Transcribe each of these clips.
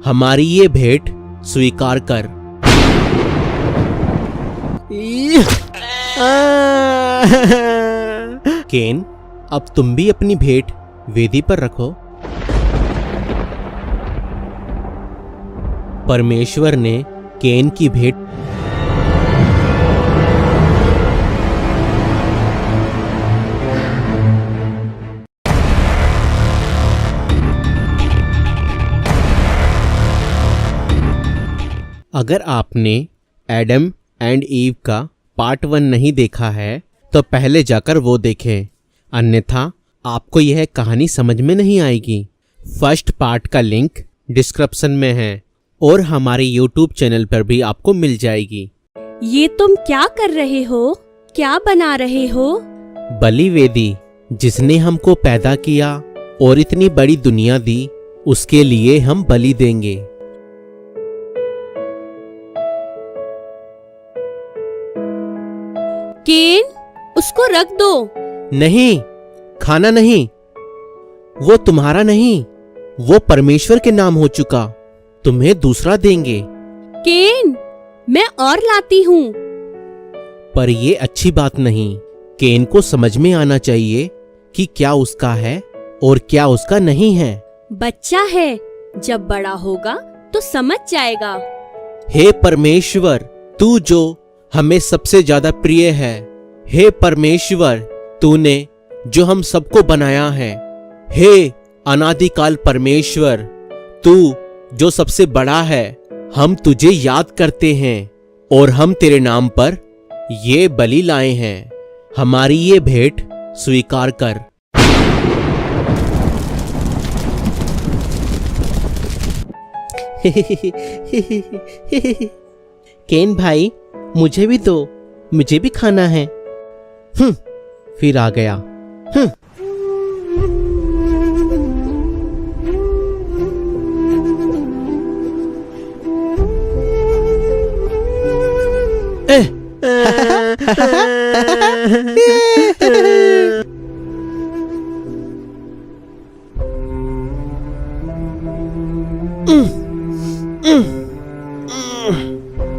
हमारी ये भेंट स्वीकार कर। केन, अब तुम भी अपनी भेंट वेदी पर रखो। परमेश्वर ने केन की भेंट अगर आपने एडम एंड ईव का पार्ट 1 नहीं देखा है तो पहले जाकर वो देखें, अन्यथा आपको यह कहानी समझ में नहीं आएगी। फर्स्ट पार्ट का लिंक डिस्क्रिप्शन में है और हमारे YouTube चैनल पर भी आपको मिल जाएगी। ये तुम क्या कर रहे हो? क्या बना रहे हो? बलि वेदी, जिसने हमको पैदा किया और इतनी बड़ी दुनिया दी, उसके लिए हम बलि देंगे। केन, उसको रख दो। नहीं, खाना नहीं, वो तुम्हारा नहीं, वो परमेश्वर के नाम हो चुका। तुम्हें दूसरा देंगे। केन, मैं और लाती हूँ। पर ये अच्छी बात नहीं। केन को समझ में आना चाहिए कि क्या उसका है और क्या उसका नहीं है। बच्चा है, जब बड़ा होगा तो समझ जाएगा। हे परमेश्वर, तू जो हमें सबसे ज्यादा प्रिय है, हे परमेश्वर, तूने जो हम सबको बनाया है, हे अनादिकाल परमेश्वर, तू जो सबसे बड़ा है, हम तुझे याद करते हैं और हम तेरे नाम पर ये बलि लाए हैं। हमारी ये भेंट स्वीकार कर। केन भाई, मुझे भी दो, मुझे भी खाना है। फिर आ गया।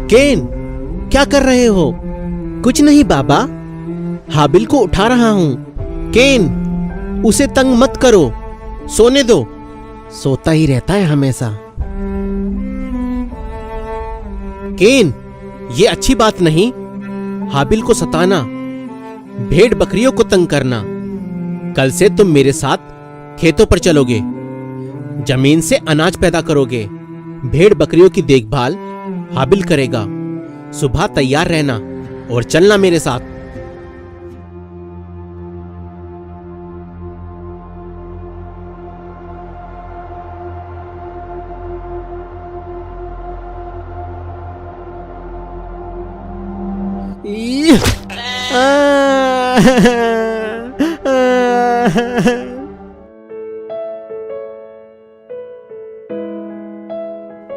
केन, क्या कर रहे हो? कुछ नहीं बाबा, हाबिल को उठा रहा हूं। केन, उसे तंग मत करो, सोने दो। सोता ही रहता है हमेशा। केन, ये अच्छी बात नहीं, हाबिल को सताना, भेड़ बकरियों को तंग करना। कल से तुम मेरे साथ खेतों पर चलोगे, जमीन से अनाज पैदा करोगे, भेड़ बकरियों की देखभाल हाबिल करेगा। सुबह तैयार रहना और चलना मेरे साथ।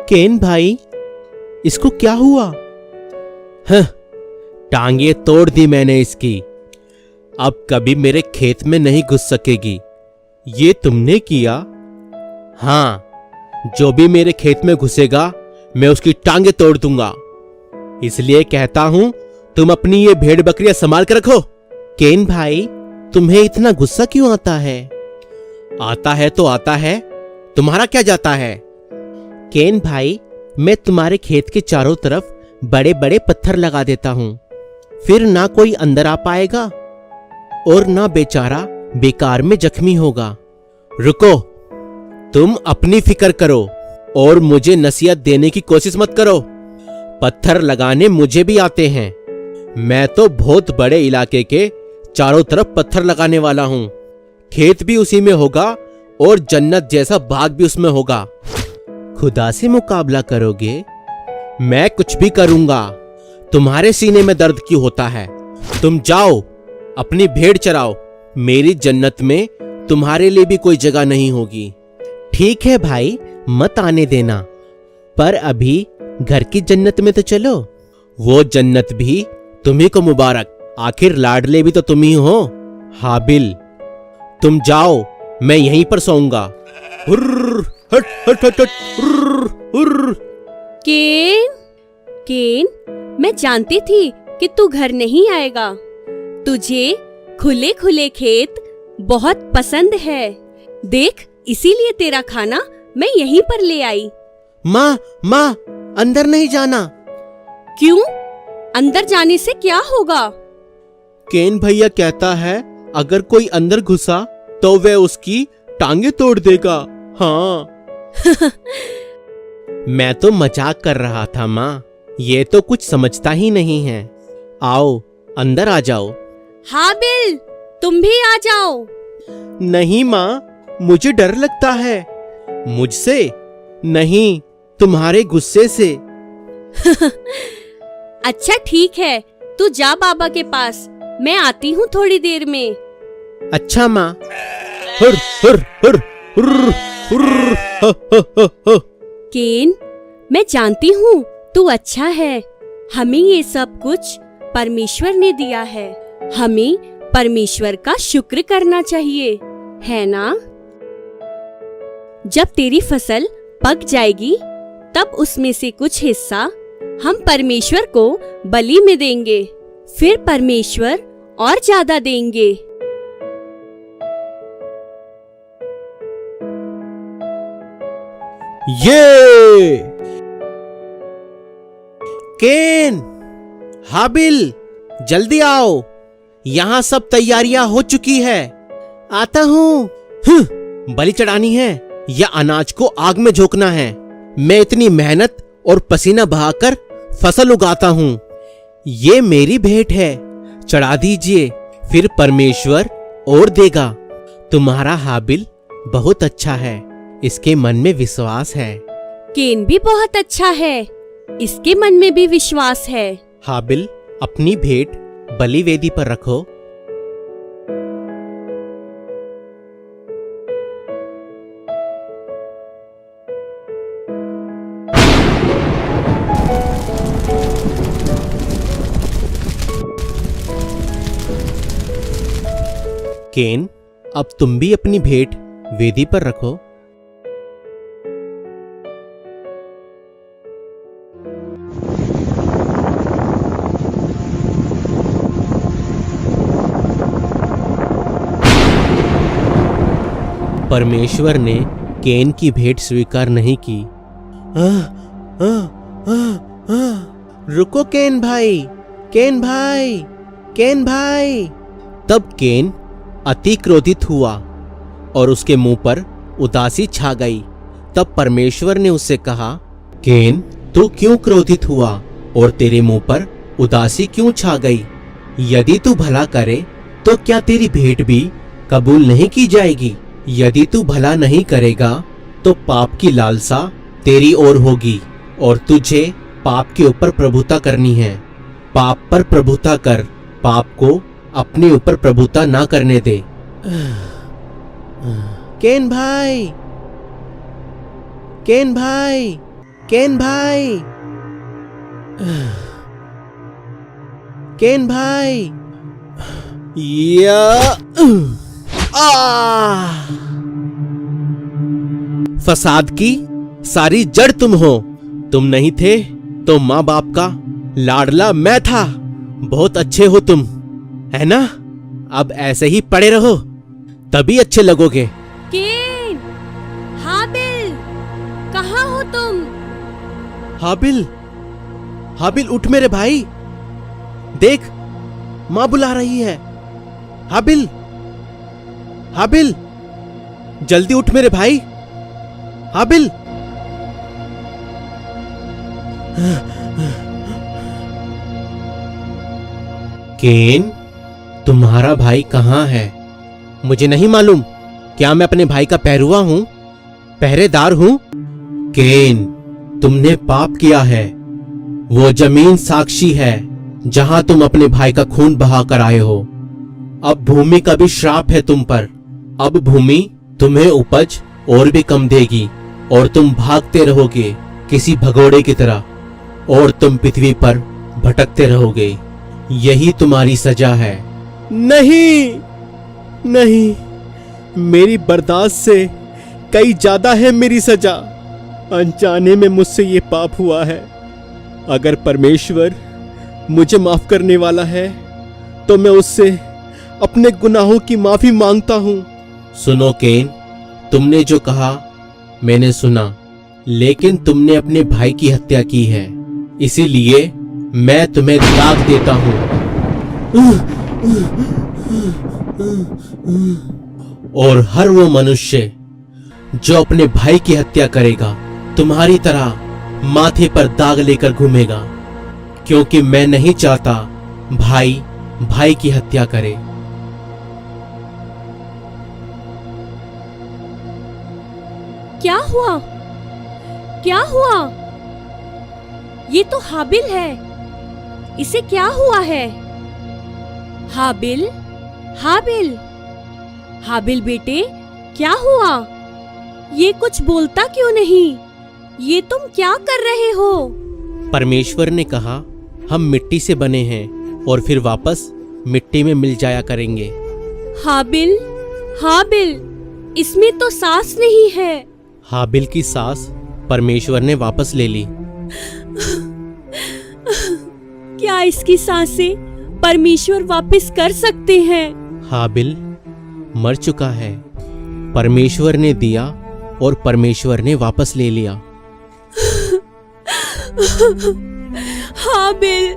केन भाई, इसको क्या हुआ? टांगे तोड़ दी मैंने इसकी, अब कभी मेरे खेत में नहीं घुस सकेगी। ये तुमने किया? हाँ, जो भी मेरे खेत में घुसेगा मैं उसकी टांगे तोड़ दूंगा। इसलिए कहता हूं, तुम अपनी ये भेड़ बकरियां संभाल कर रखो। केन भाई, तुम्हें इतना गुस्सा क्यों आता है? आता है तो आता है, तुम्हारा क्या जाता है? केन भाई, मैं तुम्हारे खेत के चारों तरफ बड़े बड़े पत्थर लगा देता हूं, फिर ना कोई अंदर आ पाएगा और ना बेचारा बेकार में जख्मी होगा। रुको, तुम अपनी फिक्र करो और मुझे नसीहत देने की कोशिश मत करो। पत्थर लगाने मुझे भी आते हैं, मैं तो बहुत बड़े इलाके के चारों तरफ पत्थर लगाने वाला हूं। खेत भी उसी में होगा और जन्नत जैसा बाग भी उसमें होगा। खुदा से मुकाबला करोगे? मैं कुछ भी करूंगा। तुम्हारे सीने में दर्द क्यों होता है? तुम जाओ, अपनी भेड़ चराओ। मेरी जन्नत में तुम्हारे लिए भी कोई जगह नहीं होगी। ठीक है भाई, मत आने देना, पर अभी घर की जन्नत में तो चलो। वो जन्नत भी तुम्ही को मुबारक, आखिर लाडले भी तो तुम ही हो। हाबिल, तुम जाओ, मैं यहीं पर सोऊंगा। हट हट हट हट। हुर्र। केन, केन, मैं जानती थी कि तू घर नहीं आएगा। तुझे खुले खुले खेत बहुत पसंद है। देख, इसीलिए तेरा खाना मैं यहीं पर ले आई। माँ, माँ, अंदर नहीं जाना। क्यों? अंदर जाने से क्या होगा? केन भैया कहता है अगर कोई अंदर घुसा तो वह उसकी टांगे तोड़ देगा। हाँ। मैं तो मजाक कर रहा था माँ, ये तो कुछ समझता ही नहीं है। आओ अंदर आ जाओ। हाबिल, तुम भी आ जाओ। नहीं माँ, मुझे डर लगता है। मुझसे नहीं, तुम्हारे गुस्से से। अच्छा ठीक है, तू जा बाबा के पास, मैं आती हूँ थोड़ी देर में। अच्छा माँ। हुर हुर हुर हुर हुर ह ह ह ह। केन, मैं जानती हूँ तू अच्छा है। हमें ये सब कुछ परमेश्वर ने दिया है। हमें परमेश्वर का शुक्र करना चाहिए, है ना? जब तेरी फसल पक जाएगी तब उसमें से कुछ हिस्सा हम परमेश्वर को बलि में देंगे। फिर परमेश्वर और ज्यादा देंगे। ये केन, हाबिल, जल्दी आओ, यहाँ सब तैयारियां हो चुकी है। आता हूँ। बलि चढ़ानी है या अनाज को आग में झोंकना है? मैं इतनी मेहनत और पसीना बहाकर फसल उगाता हूँ। ये मेरी भेंट है, चढ़ा दीजिए, फिर परमेश्वर और देगा। तुम्हारा हाबिल बहुत अच्छा है, इसके मन में विश्वास है। केन भी बहुत अच्छा है, इसके मन में भी विश्वास है। हाबिल, अपनी भेंट बलि वेदी पर रखो। केन, अब तुम भी अपनी भेंट वेदी पर रखो। परमेश्वर ने केन की भेंट स्वीकार नहीं की। रुको केन भाई, केन भाई, केन भाई। तब केन अति क्रोधित हुआ और उसके मुंह पर उदासी छा गई। तब परमेश्वर ने उससे कहा, केन, तू क्यों क्रोधित हुआ और तेरे मुंह पर उदासी क्यों छा गई? यदि तू भला करे तो क्या तेरी भेंट भी कबूल नहीं की जाएगी? यदि तू भला नहीं करेगा तो पाप की लालसा तेरी ओर होगी और तुझे पाप के ऊपर प्रभुता करनी है। पाप पर प्रभुता कर, पाप को अपने ऊपर प्रभुता ना करने दे। केन भाई, केन भाई, केन भाई, केन भाई। या फसाद की सारी जड़ तुम हो। तुम नहीं थे तो माँ बाप का लाडला मैं था। बहुत अच्छे हो तुम, है ना? अब ऐसे ही पड़े रहो, तभी अच्छे लगोगे। केन, हाबिल, कहाँ हो तुम? हाबिल, हाबिल उठ मेरे भाई, देख माँ बुला रही है। हाबिल, हाबिल, जल्दी उठ मेरे भाई। हाबिल। केन, तुम्हारा भाई कहाँ है? मुझे नहीं मालूम। क्या मैं अपने भाई का पहरुआ हूं, पहरेदार हूं? केन, तुमने पाप किया है। वो जमीन साक्षी है जहां तुम अपने भाई का खून बहा कर आए हो। अब भूमि का भी श्राप है तुम पर। अब भूमि तुम्हें उपज और भी कम देगी और तुम भागते रहोगे किसी भगोड़े की तरह, और तुम पृथ्वी पर भटकते रहोगे। यही तुम्हारी सजा है। नहीं, नहीं, मेरी बर्दाश्त से कई ज्यादा है मेरी सजा। अनजाने में मुझसे ये पाप हुआ है। अगर परमेश्वर मुझे माफ करने वाला है तो मैं उससे अपने गुनाहों की माफी मांगता हूँ। सुनो केन, तुमने जो कहा मैंने सुना, लेकिन तुमने अपने भाई की हत्या की है, इसीलिए मैं तुम्हें तलाक देता हूँ। और हर वो मनुष्य जो अपने भाई की हत्या करेगा तुम्हारी तरह माथे पर दाग लेकर घूमेगा, क्योंकि मैं नहीं चाहता भाई भाई की हत्या करे। क्या हुआ? क्या हुआ? ये तो हाबिल है। इसे क्या हुआ है? हाबिल, हाबिल, हाबिल बेटे, क्या हुआ? ये कुछ बोलता क्यों नहीं? ये तुम क्या कर रहे हो? परमेश्वर ने कहा हम मिट्टी से बने हैं और फिर वापस मिट्टी में मिल जाया करेंगे। हाबिल, हाबिल, इसमें तो सांस नहीं है। हाबिल की सांस परमेश्वर ने वापस ले ली। क्या इसकी सांसें परमेश्वर वापस कर सकते हैं? हाबिल मर चुका है। परमेश्वर ने दिया और परमेश्वर ने वापस ले लिया। हाबिल,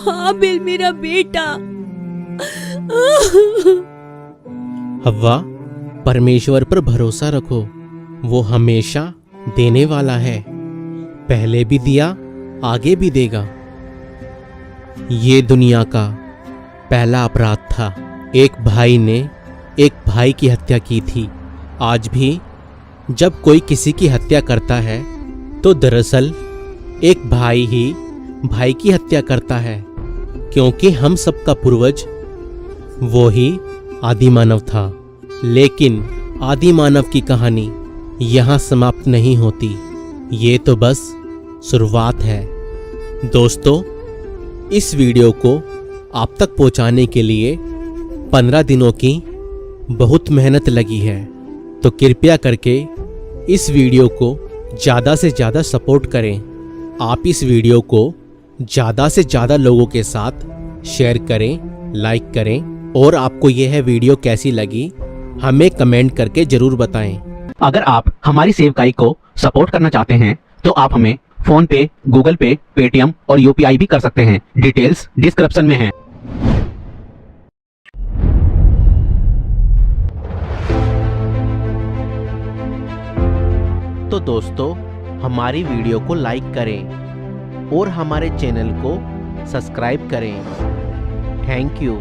हाबिल मेरा बेटा। हव्वा, परमेश्वर पर भरोसा रखो, वो हमेशा देने वाला है। पहले भी दिया, आगे भी देगा। ये दुनिया का पहला अपराध था। एक भाई ने एक भाई की हत्या की थी। आज भी जब कोई किसी की हत्या करता है तो दरअसल एक भाई ही भाई की हत्या करता है, क्योंकि हम सबका पूर्वज वो ही आदिमानव था। लेकिन आदिमानव की कहानी यहाँ समाप्त नहीं होती। ये तो बस शुरुआत है। दोस्तों, इस वीडियो को आप तक पहुंचाने के लिए 15 दिनों की बहुत मेहनत लगी है, तो कृपया करके इस वीडियो को ज़्यादा से ज़्यादा सपोर्ट करें। आप इस वीडियो को ज़्यादा से ज़्यादा लोगों के साथ शेयर करें, लाइक करें, और आपको यह वीडियो कैसी लगी हमें कमेंट करके ज़रूर बताएं। अगर आप हमारी सेवकाई को सपोर्ट करना चाहते हैं तो आप हमें फोन पे, गूगल पे, पेटीएम और यूपीआई भी कर सकते हैं। डिटेल्स डिस्क्रिप्शन में हैं। तो दोस्तों, हमारी वीडियो को लाइक करें और हमारे चैनल को सब्सक्राइब करें। Thank you.